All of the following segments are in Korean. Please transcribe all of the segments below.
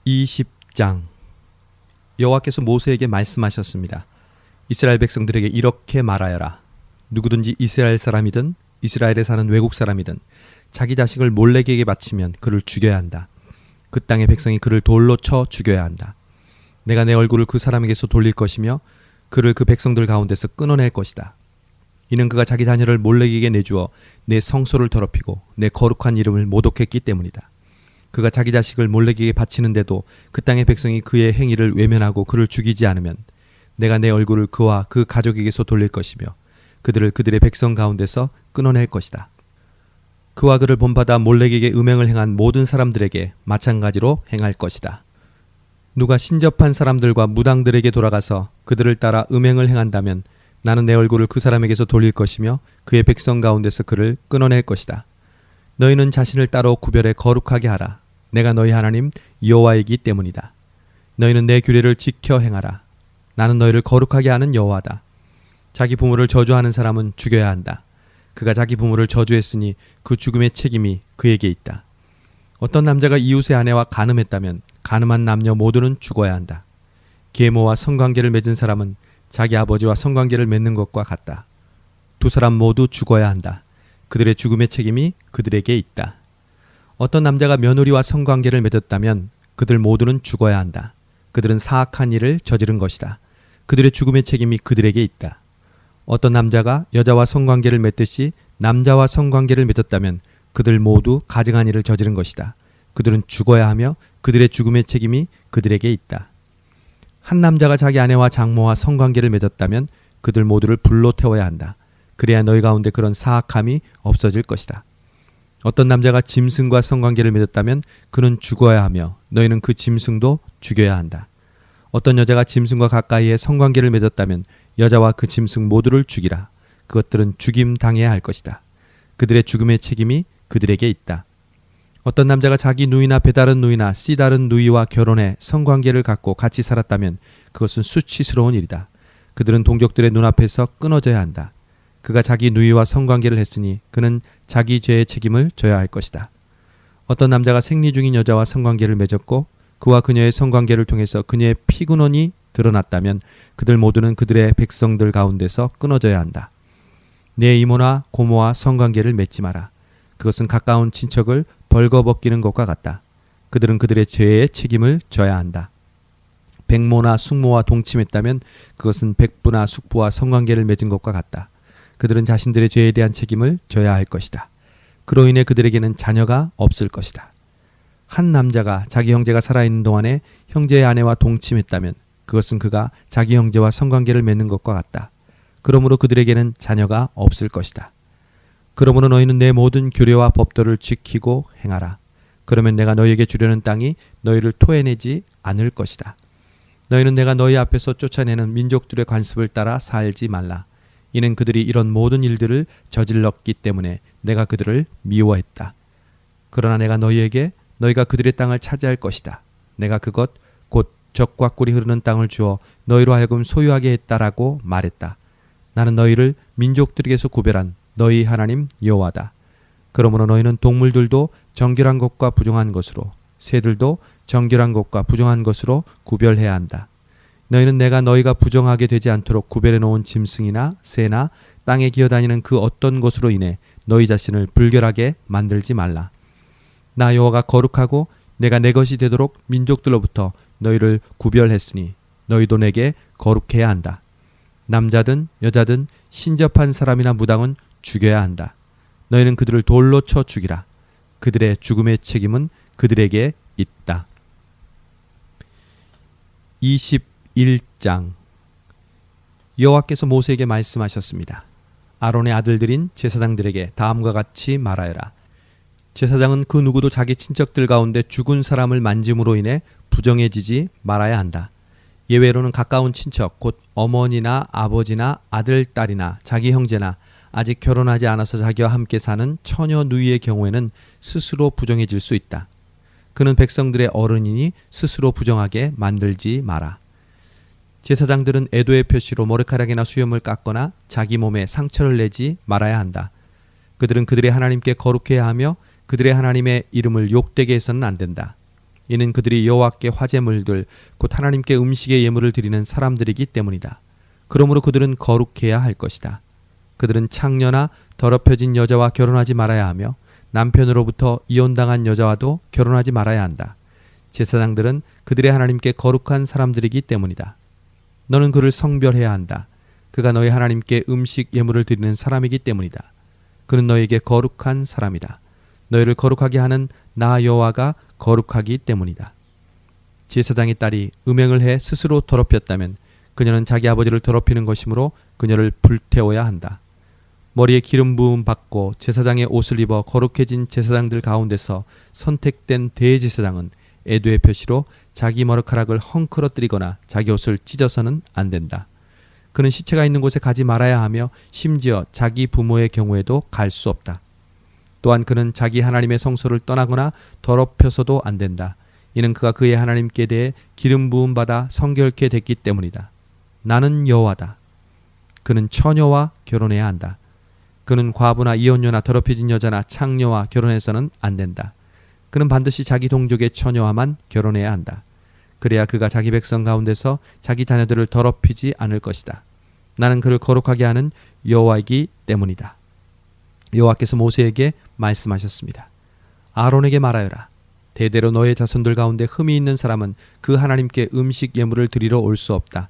20장. 여호와께서 모세에게 말씀하셨습니다. 이스라엘 백성들에게 이렇게 말하여라. 누구든지 이스라엘 사람이든 이스라엘에 사는 외국 사람이든 자기 자식을 몰렉에게 바치면 그를 죽여야 한다. 그 땅의 백성이 그를 돌로 쳐 죽여야 한다. 내가 내 얼굴을 그 사람에게서 돌릴 것이며 그를 그 백성들 가운데서 끊어낼 것이다. 이는 그가 자기 자녀를 몰렉에게 내주어 내 성소를 더럽히고 내 거룩한 이름을 모독했기 때문이다. 그가 자기 자식을 몰렉에게 바치는데도 그 땅의 백성이 그의 행위를 외면하고 그를 죽이지 않으면 내가 내 얼굴을 그와 그 가족에게서 돌릴 것이며 그들을 그들의 백성 가운데서 끊어낼 것이다. 그와 그를 본받아 몰렉에게 음행을 행한 모든 사람들에게 마찬가지로 행할 것이다. 누가 신접한 사람들과 무당들에게 돌아가서 그들을 따라 음행을 행한다면 나는 내 얼굴을 그 사람에게서 돌릴 것이며 그의 백성 가운데서 그를 끊어낼 것이다. 너희는 자신을 따로 구별해 거룩하게 하라. 내가 너희 하나님 여호와이기 때문이다. 너희는 내 규례를 지켜 행하라. 나는 너희를 거룩하게 하는 여호와다. 자기 부모를 저주하는 사람은 죽여야 한다. 그가 자기 부모를 저주했으니 그 죽음의 책임이 그에게 있다. 어떤 남자가 이웃의 아내와 간음했다면 간음한 남녀 모두는 죽어야 한다. 계모와 성관계를 맺은 사람은 자기 아버지와 성관계를 맺는 것과 같다. 두 사람 모두 죽어야 한다. 그들의 죽음의 책임이 그들에게 있다. 어떤 남자가 며느리와 성관계를 맺었다면 그들 모두는 죽어야 한다. 그들은 사악한 일을 저지른 것이다. 그들의 죽음의 책임이 그들에게 있다. 어떤 남자가 여자와 성관계를 맺듯이 남자와 성관계를 맺었다면 그들 모두 가증한 일을 저지른 것이다. 그들은 죽어야 하며 그들의 죽음의 책임이 그들에게 있다. 한 남자가 자기 아내와 장모와 성관계를 맺었다면 그들 모두를 불로 태워야 한다. 그래야 너희 가운데 그런 사악함이 없어질 것이다. 어떤 남자가 짐승과 성관계를 맺었다면 그는 죽어야 하며 너희는 그 짐승도 죽여야 한다. 어떤 여자가 짐승과 가까이에 성관계를 맺었다면 여자와 그 짐승 모두를 죽이라. 그것들은 죽임 당해야 할 것이다. 그들의 죽음의 책임이 그들에게 있다. 어떤 남자가 자기 누이나 배다른 누이나 씨다른 누이와 결혼해 성관계를 갖고 같이 살았다면 그것은 수치스러운 일이다. 그들은 동족들의 눈앞에서 끊어져야 한다. 그가 자기 누이와 성관계를 했으니 그는 자기 죄의 책임을 져야 할 것이다. 어떤 남자가 생리 중인 여자와 성관계를 맺었고 그와 그녀의 성관계를 통해서 그녀의 피근원이 드러났다면 그들 모두는 그들의 백성들 가운데서 끊어져야 한다. 내 이모나 고모와 성관계를 맺지 마라. 그것은 가까운 친척을 벌거벗기는 것과 같다. 그들은 그들의 죄의 책임을 져야 한다. 백모나 숙모와 동침했다면 그것은 백부나 숙부와 성관계를 맺은 것과 같다. 그들은 자신들의 죄에 대한 책임을 져야 할 것이다. 그로 인해 그들에게는 자녀가 없을 것이다. 한 남자가 자기 형제가 살아있는 동안에 형제의 아내와 동침했다면 그것은 그가 자기 형제와 성관계를 맺는 것과 같다. 그러므로 그들에게는 자녀가 없을 것이다. 그러므로 너희는 내 모든 규례와 법도를 지키고 행하라. 그러면 내가 너희에게 주려는 땅이 너희를 토해내지 않을 것이다. 너희는 내가 너희 앞에서 쫓아내는 민족들의 관습을 따라 살지 말라. 이는 그들이 이런 모든 일들을 저질렀기 때문에 내가 그들을 미워했다. 그러나 내가 너희에게 너희가 그들의 땅을 차지할 것이다. 내가 그것 곧 젖과 꿀이 흐르는 땅을 주어 너희로 하여금 소유하게 했다라고 말했다. 나는 너희를 민족들에게서 구별한 너희 하나님 여호와다. 그러므로 너희는 동물들도 정결한 것과 부정한 것으로 새들도 정결한 것과 부정한 것으로 구별해야 한다. 너희는 내가 너희가 부정하게 되지 않도록 구별해 놓은 짐승이나 새나 땅에 기어다니는 그 어떤 것으로 인해 너희 자신을 불결하게 만들지 말라. 나 여호와가 거룩하고 내가 내 것이 되도록 민족들로부터 너희를 구별했으니 너희도 내게 거룩해야 한다. 남자든 여자든 신접한 사람이나 무당은 죽여야 한다. 너희는 그들을 돌로 쳐 죽이라. 그들의 죽음의 책임은 그들에게 있다. 21장. 여호와께서 모세에게 말씀하셨습니다. 아론의 아들들인 제사장들에게 다음과 같이 말하여라. 제사장은 그 누구도 자기 친척들 가운데 죽은 사람을 만짐으로 인해 부정해지지 말아야 한다. 예외로는 가까운 친척 곧 어머니나 아버지나 아들, 딸이나 자기 형제나 아직 결혼하지 않아서 자기와 함께 사는 처녀 누이의 경우에는 스스로 부정해질 수 있다. 그는 백성들의 어른이니 스스로 부정하게 만들지 마라. 제사장들은 애도의 표시로 머리카락이나 수염을 깎거나 자기 몸에 상처를 내지 말아야 한다. 그들은 그들의 하나님께 거룩해야 하며 그들의 하나님의 이름을 욕되게 해서는 안 된다. 이는 그들이 여호와께 화제물들 곧 하나님께 음식의 예물을 드리는 사람들이기 때문이다. 그러므로 그들은 거룩해야 할 것이다. 그들은 창녀나 더럽혀진 여자와 결혼하지 말아야 하며 남편으로부터 이혼당한 여자와도 결혼하지 말아야 한다. 제사장들은 그들의 하나님께 거룩한 사람들이기 때문이다. 너는 그를 성별해야 한다. 그가 너희 하나님께 음식 예물을 드리는 사람이기 때문이다. 그는 너희에게 거룩한 사람이다. 너희를 거룩하게 하는 나 여호와가 거룩하기 때문이다. 제사장의 딸이 음행을 해 스스로 더럽혔다면 그녀는 자기 아버지를 더럽히는 것이므로 그녀를 불태워야 한다. 머리에 기름 부음 받고 제사장의 옷을 입어 거룩해진 제사장들 가운데서 선택된 대제사장은 애도의 표시로 자기 머리카락을 헝클어뜨리거나 자기 옷을 찢어서는 안 된다. 그는 시체가 있는 곳에 가지 말아야 하며 심지어 자기 부모의 경우에도 갈 수 없다. 또한 그는 자기 하나님의 성소를 떠나거나 더럽혀서도 안 된다. 이는 그가 그의 하나님께 대해 기름 부음 받아 성결케 됐기 때문이다. 나는 여호와다. 그는 처녀와 결혼해야 한다. 그는 과부나 이혼녀나 더럽혀진 여자나 창녀와 결혼해서는 안 된다. 그는 반드시 자기 동족의 처녀와만 결혼해야 한다. 그래야 그가 자기 백성 가운데서 자기 자녀들을 더럽히지 않을 것이다. 나는 그를 거룩하게 하는 여호와이기 때문이다. 여호와께서 모세에게 말씀하셨습니다. 아론에게 말하여라. 대대로 너의 자손들 가운데 흠이 있는 사람은 그 하나님께 음식 예물을 드리러 올 수 없다.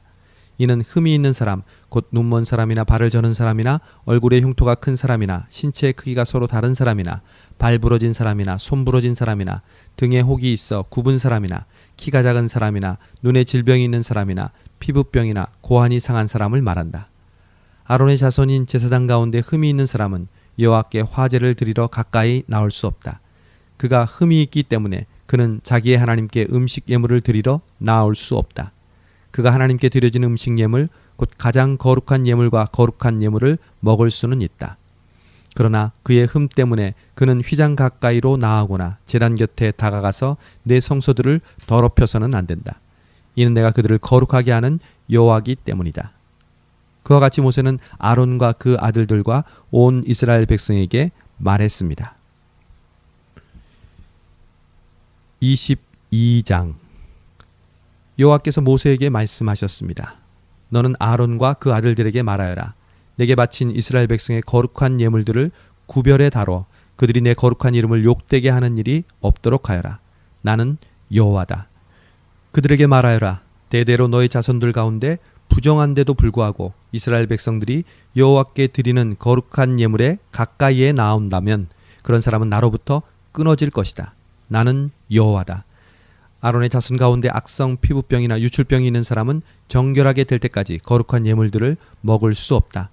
이는 흠이 있는 사람, 곧 눈먼 사람이나 발을 저는 사람이나 얼굴의 흉터가 큰 사람이나 신체의 크기가 서로 다른 사람이나 발 부러진 사람이나 손 부러진 사람이나 등에 혹이 있어 굽은 사람이나 키가 작은 사람이나 눈에 질병이 있는 사람이나 피부병이나 고환이 상한 사람을 말한다. 아론의 자손인 제사장 가운데 흠이 있는 사람은 여호와께 화제를 드리러 가까이 나올 수 없다. 그가 흠이 있기 때문에 그는 자기의 하나님께 음식 예물을 드리러 나올 수 없다. 그가 하나님께 드려진 음식 예물 곧 가장 거룩한 예물과 거룩한 예물을 먹을 수는 있다. 그러나 그의 흠 때문에 그는 휘장 가까이로 나아오거나 제단 곁에 다가가서 내 성소들을 더럽혀서는 안 된다. 이는 내가 그들을 거룩하게 하는 여호와이기 때문이다. 그와 같이 모세는 아론과 그 아들들과 온 이스라엘 백성에게 말했습니다. 22장 여호와께서 모세에게 말씀하셨습니다. 너는 아론과 그 아들들에게 말하여라. 내게 바친 이스라엘 백성의 거룩한 예물들을 구별해 다뤄 그들이 내 거룩한 이름을 욕되게 하는 일이 없도록 하여라. 나는 여호와다. 그들에게 말하여라. 대대로 너희 자손들 가운데 부정한데도 불구하고 이스라엘 백성들이 여호와께 드리는 거룩한 예물에 가까이에 나온다면 그런 사람은 나로부터 끊어질 것이다. 나는 여호와다. 아론의 자손 가운데 악성 피부병이나 유출병이 있는 사람은 정결하게 될 때까지 거룩한 예물들을 먹을 수 없다.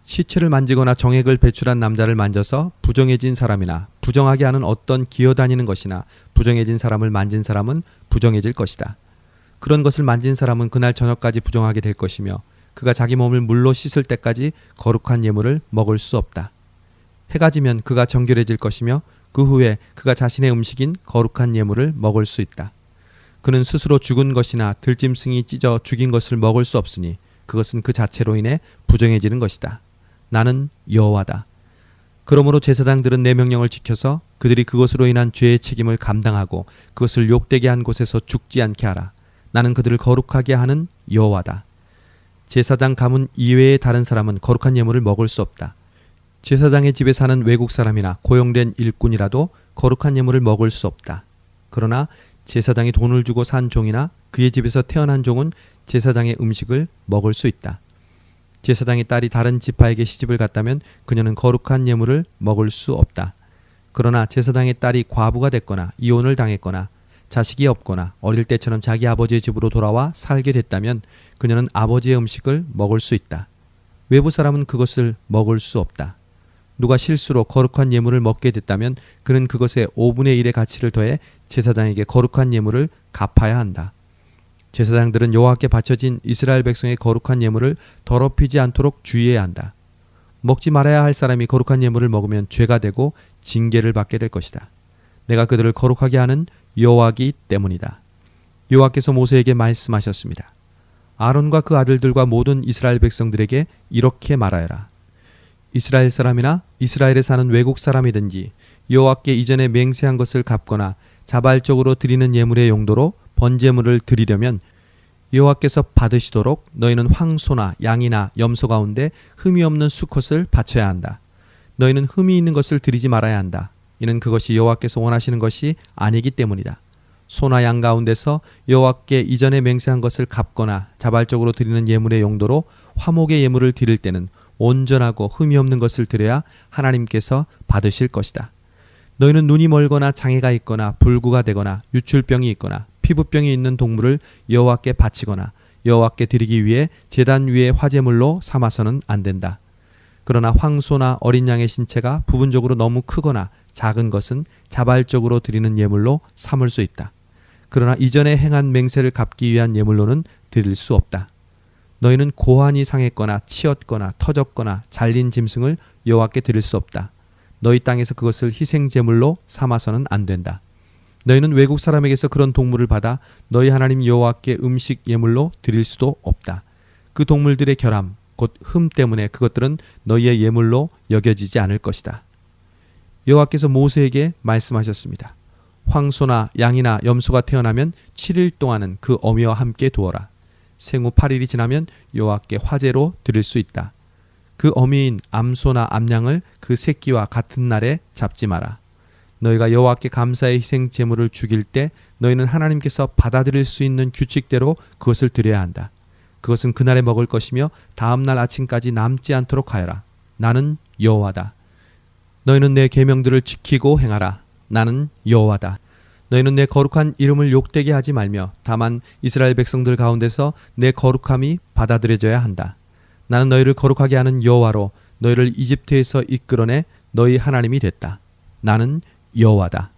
시체를 만지거나 정액을 배출한 남자를 만져서 부정해진 사람이나 부정하게 하는 어떤 기어다니는 것이나 부정해진 사람을 만진 사람은 부정해질 것이다. 그런 것을 만진 사람은 그날 저녁까지 부정하게 될 것이며 그가 자기 몸을 물로 씻을 때까지 거룩한 예물을 먹을 수 없다. 해가 지면 그가 정결해질 것이며 그 후에 그가 자신의 음식인 거룩한 예물을 먹을 수 있다. 그는 스스로 죽은 것이나 들짐승이 찢어 죽인 것을 먹을 수 없으니 그것은 그 자체로 인해 부정해지는 것이다. 나는 여호와다. 그러므로 제사장들은 내 명령을 지켜서 그들이 그것으로 인한 죄의 책임을 감당하고 그것을 욕되게 한 곳에서 죽지 않게 하라. 나는 그들을 거룩하게 하는 여호와다. 제사장 가문 이외의 다른 사람은 거룩한 예물을 먹을 수 없다. 제사장의 집에 사는 외국 사람이나 고용된 일꾼이라도 거룩한 예물을 먹을 수 없다. 그러나 제사장이 돈을 주고 산 종이나 그의 집에서 태어난 종은 제사장의 음식을 먹을 수 있다. 제사장의 딸이 다른 지파에게 시집을 갔다면 그녀는 거룩한 예물을 먹을 수 없다. 그러나 제사장의 딸이 과부가 됐거나 이혼을 당했거나 자식이 없거나 어릴 때처럼 자기 아버지의 집으로 돌아와 살게 됐다면 그녀는 아버지의 음식을 먹을 수 있다. 외부 사람은 그것을 먹을 수 없다. 누가 실수로 거룩한 예물을 먹게 됐다면 그는 그것에 5분의 1의 가치를 더해 제사장에게 거룩한 예물을 갚아야 한다. 제사장들은 여호와께 바쳐진 이스라엘 백성의 거룩한 예물을 더럽히지 않도록 주의해야 한다. 먹지 말아야 할 사람이 거룩한 예물을 먹으면 죄가 되고 징계를 받게 될 것이다. 내가 그들을 거룩하게 하는 여호와이기 때문이다. 여호와께서 모세에게 말씀하셨습니다. 아론과 그 아들들과 모든 이스라엘 백성들에게 이렇게 말하여라. 이스라엘 사람이나 이스라엘에 사는 외국 사람이든지 여호와께 이전에 맹세한 것을 갚거나 자발적으로 드리는 예물의 용도로 번제물을 드리려면 여호와께서 받으시도록 너희는 황소나 양이나 염소 가운데 흠이 없는 수컷을 바쳐야 한다. 너희는 흠이 있는 것을 드리지 말아야 한다. 이는 그것이 여호와께서 원하시는 것이 아니기 때문이다. 소나 양 가운데서 여호와께 이전에 맹세한 것을 갚거나 자발적으로 드리는 예물의 용도로 화목의 예물을 드릴 때는 온전하고 흠이 없는 것을 드려야 하나님께서 받으실 것이다. 너희는 눈이 멀거나 장애가 있거나 불구가 되거나 유출병이 있거나 피부병이 있는 동물을 여호와께 바치거나 여호와께 드리기 위해 제단 위에 화제물로 삼아서는 안 된다. 그러나 황소나 어린 양의 신체가 부분적으로 너무 크거나 작은 것은 자발적으로 드리는 예물로 삼을 수 있다. 그러나 이전에 행한 맹세를 갚기 위한 예물로는 드릴 수 없다. 너희는 고환이 상했거나 치었거나 터졌거나 잘린 짐승을 여호와께 드릴 수 없다. 너희 땅에서 그것을 희생제물로 삼아서는 안 된다. 너희는 외국 사람에게서 그런 동물을 받아 너희 하나님 여호와께 음식 예물로 드릴 수도 없다. 그 동물들의 결함, 곧 흠 때문에 그것들은 너희의 예물로 여겨지지 않을 것이다. 여호와께서 모세에게 말씀하셨습니다. 황소나 양이나 염소가 태어나면 7일 동안은 그 어미와 함께 두어라. 생후 8일이 지나면 여호와께 화제로 드릴 수 있다. 그 어미인 암소나 암양을 그 새끼와 같은 날에 잡지 마라. 너희가 여호와께 감사의 희생 제물을 죽일 때 너희는 하나님께서 받아들일 수 있는 규칙대로 그것을 드려야 한다. 그것은 그날에 먹을 것이며 다음 날 아침까지 남지 않도록 하여라. 나는 여호와다. 너희는 내 계명들을 지키고 행하라. 나는 여호와다. 너희는 내 거룩한 이름을 욕되게 하지 말며 다만 이스라엘 백성들 가운데서 내 거룩함이 받아들여져야 한다. 나는 너희를 거룩하게 하는 여호와로 너희를 이집트에서 이끌어내 너희 하나님이 됐다. 나는 여호와다.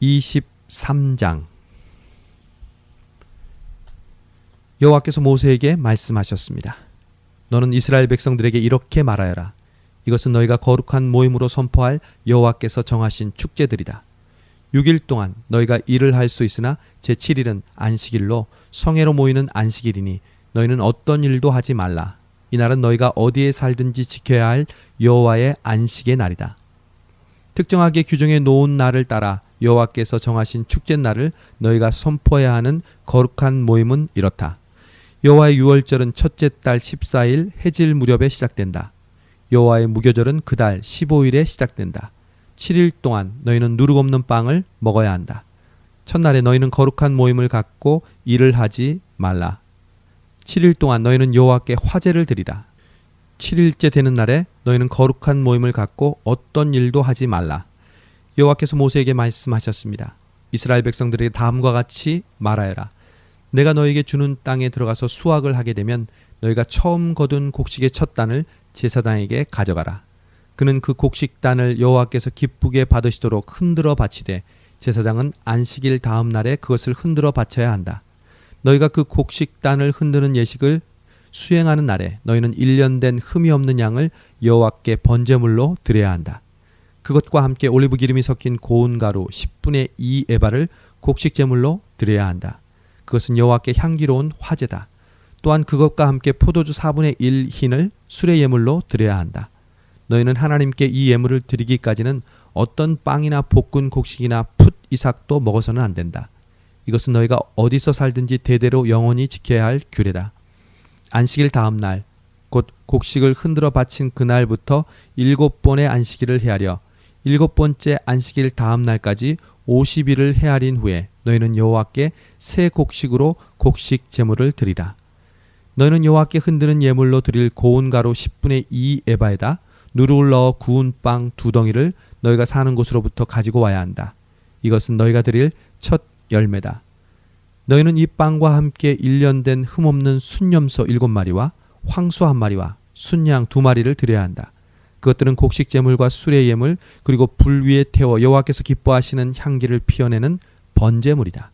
23장 여호와께서 모세에게 말씀하셨습니다. 너는 이스라엘 백성들에게 이렇게 말하여라. 이것은 너희가 거룩한 모임으로 선포할 여호와께서 정하신 축제들이다. 6일 동안 너희가 일을 할 수 있으나 제7일은 안식일로 성회로 모이는 안식일이니 너희는 어떤 일도 하지 말라. 이날은 너희가 어디에 살든지 지켜야 할 여호와의 안식의 날이다. 특정하게 규정해 놓은 날을 따라 여호와께서 정하신 축제날을 너희가 선포해야 하는 거룩한 모임은 이렇다. 여호와의 유월절은 첫째 달 14일 해질 무렵에 시작된다. 여호와의 무교절은 그 달 15일에 시작된다. 7일 동안 너희는 누룩 없는 빵을 먹어야 한다. 첫날에 너희는 거룩한 모임을 갖고 일을 하지 말라. 7일 동안 너희는 여호와께 화제를 드리라. 7일째 되는 날에 너희는 거룩한 모임을 갖고 어떤 일도 하지 말라. 여호와께서 모세에게 말씀하셨습니다. 이스라엘 백성들에게 다음과 같이 말하여라. 내가 너희에게 주는 땅에 들어가서 수확을 하게 되면 너희가 처음 거둔 곡식의 첫 단을 제사장에게 가져가라. 그는 그 곡식단을 여호와께서 기쁘게 받으시도록 흔들어 바치되 제사장은 안식일 다음 날에 그것을 흔들어 바쳐야 한다. 너희가 그 곡식단을 흔드는 예식을 수행하는 날에 너희는 1년 된 흠이 없는 양을 여호와께 번제물로 드려야 한다. 그것과 함께 올리브 기름이 섞인 고운 가루 10분의 2 에바를 곡식 제물로 드려야 한다. 그것은 여호와께 향기로운 화제다. 또한 그것과 함께 포도주 4분의 1 흰을 수레 예물로 드려야 한다. 너희는 하나님께 이 예물을 드리기까지는 어떤 빵이나 볶은 곡식이나 풋 이삭도 먹어서는 안 된다. 이것은 너희가 어디서 살든지 대대로 영원히 지켜야 할 규례다. 안식일 다음 날, 곧 곡식을 흔들어 바친 그날부터 7번의 안식일을 헤아려 7번째 안식일 다음 날까지 50일을 헤아린 후에 너희는 여호와께 새 곡식으로 곡식 제물을 드리라. 너희는 여호와께 흔드는 예물로 드릴 고운 가루 10분의 2 에바에다 누룩을 넣어 구운 빵 2덩이를 너희가 사는 곳으로부터 가지고 와야 한다. 이것은 너희가 드릴 첫 열매다. 너희는 이 빵과 함께 1년 된 흠없는 순염소 7마리와 황소 1마리와 순양 2마리를 드려야 한다. 그것들은 곡식 제물과 수레 예물 그리고 불 위에 태워 여호와께서 기뻐하시는 향기를 피워내는 번제물이다.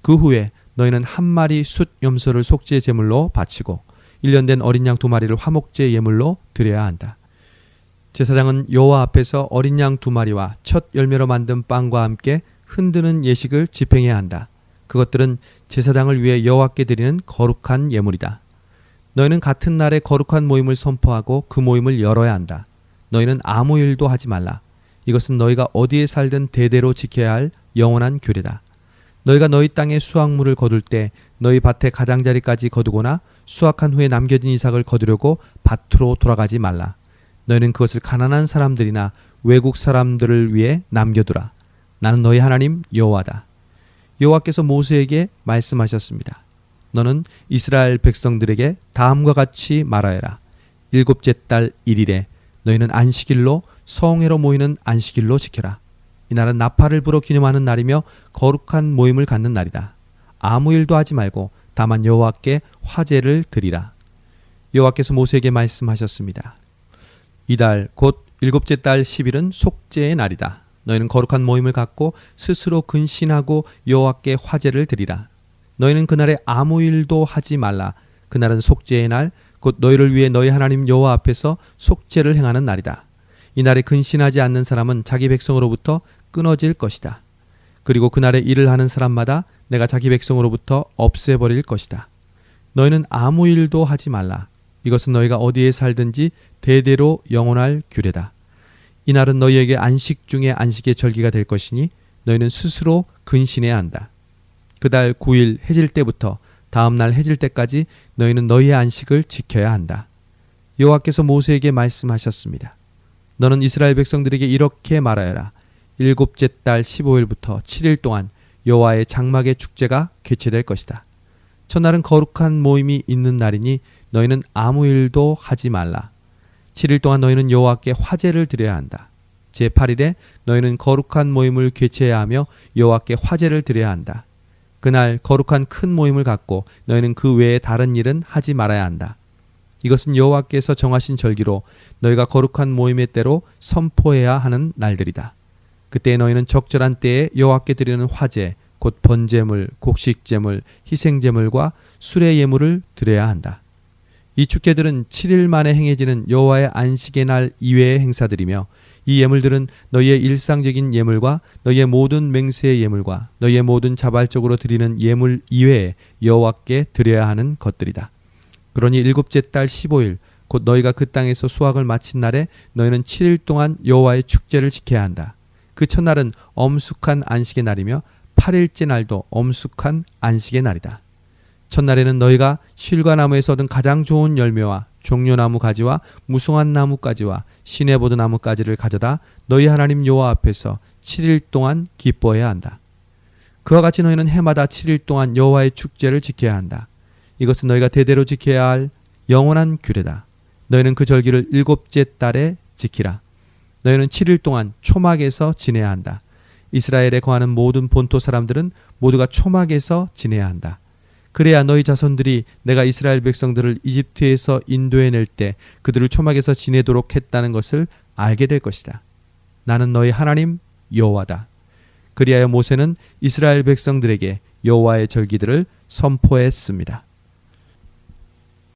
그 후에 너희는 1마리 숫 염소를 속죄 제물로 바치고 1년 된 어린 양 2마리를 화목제 예물로 드려야 한다. 제사장은 여호와 앞에서 어린 양 2마리와 첫 열매로 만든 빵과 함께 흔드는 예식을 집행해야 한다. 그것들은 제사장을 위해 여호와께 드리는 거룩한 예물이다. 너희는 같은 날에 거룩한 모임을 선포하고 그 모임을 열어야 한다. 너희는 아무 일도 하지 말라. 이것은 너희가 어디에 살든 대대로 지켜야 할 영원한 규례다. 너희가 너희 땅에 수확물을 거둘 때 너희 밭의 가장자리까지 거두거나 수확한 후에 남겨진 이삭을 거두려고 밭으로 돌아가지 말라. 너희는 그것을 가난한 사람들이나 외국 사람들을 위해 남겨두라. 나는 너희 하나님 여호와다. 여호와께서 모세에게 말씀하셨습니다. 너는 이스라엘 백성들에게 다음과 같이 말하여라. 일곱째 달 1일에 너희는 안식일로 성회로 모이는 안식일로 지켜라. 이날은 나팔을 불어 기념하는 날이며 거룩한 모임을 갖는 날이다. 아무 일도 하지 말고 다만 여호와께 화제를 드리라. 여호와께서 모세에게 말씀하셨습니다. 이달 곧 일곱째 달 10일은 속죄의 날이다. 너희는 거룩한 모임을 갖고 스스로 근신하고 여호와께 화제를 드리라. 너희는 그날에 아무 일도 하지 말라. 그날은 속죄의 날, 곧 너희를 위해 너희 하나님 여호와 앞에서 속죄를 행하는 날이다. 이날에 근신하지 않는 사람은 자기 백성으로부터 끊어질 것이다. 그리고 그날에 일을 하는 사람마다 내가 자기 백성으로부터 없애버릴 것이다. 너희는 아무 일도 하지 말라. 이것은 너희가 어디에 살든지 대대로 영원할 규례다. 이날은 너희에게 안식 중에 안식의 절기가 될 것이니 너희는 스스로 근신해야 한다. 그달 9일 해질 때부터 다음 날 해질 때까지 너희는 너희의 안식을 지켜야 한다. 여호와께서 모세에게 말씀하셨습니다. 너는 이스라엘 백성들에게 이렇게 말하여라. 일곱째 달 15일부터 7일 동안 여호와의 장막의 축제가 개최될 것이다. 첫날은 거룩한 모임이 있는 날이니 너희는 아무 일도 하지 말라. 7일 동안 너희는 여호와께 화제를 드려야 한다. 제8일에 너희는 거룩한 모임을 개최해야 하며 여호와께 화제를 드려야 한다. 그날 거룩한 큰 모임을 갖고 너희는 그 외에 다른 일은 하지 말아야 한다. 이것은 여호와께서 정하신 절기로 너희가 거룩한 모임의 때로 선포해야 하는 날들이다. 그때 너희는 적절한 때에 여호와께 드리는 화제, 곧 번제물, 곡식제물, 희생제물과 수레 예물을 드려야 한다. 이 축제들은 7일 만에 행해지는 여호와의 안식의 날 이외의 행사들이며 이 예물들은 너희의 일상적인 예물과 너희의 모든 맹세의 예물과 너희의 모든 자발적으로 드리는 예물 이외에 여호와께 드려야 하는 것들이다. 그러니 일곱째 달 15일 곧 너희가 그 땅에서 수확을 마친 날에 너희는 7일 동안 여호와의 축제를 지켜야 한다. 그 첫날은 엄숙한 안식의 날이며 8일째 날도 엄숙한 안식의 날이다. 첫날에는 너희가 실과나무에서 얻은 가장 좋은 열매와 종려나무 가지와 무성한 나무 가지와 시내보드 나무 가지를 가져다 너희 하나님 여호와 앞에서 7일 동안 기뻐해야 한다. 그와 같이 너희는 해마다 7일 동안 여호와의 축제를 지켜야 한다. 이것은 너희가 대대로 지켜야 할 영원한 규례다. 너희는 그 절기를 일곱째 달에 지키라. 너희는 7일 동안 초막에서 지내야 한다. 이스라엘에 거하는 모든 본토 사람들은 모두가 초막에서 지내야 한다. 그래야 너희 자손들이 내가 이스라엘 백성들을 이집트에서 인도해낼 때 그들을 초막에서 지내도록 했다는 것을 알게 될 것이다. 나는 너희 하나님 여호와다. 그리하여 모세는 이스라엘 백성들에게 여호와의 절기들을 선포했습니다.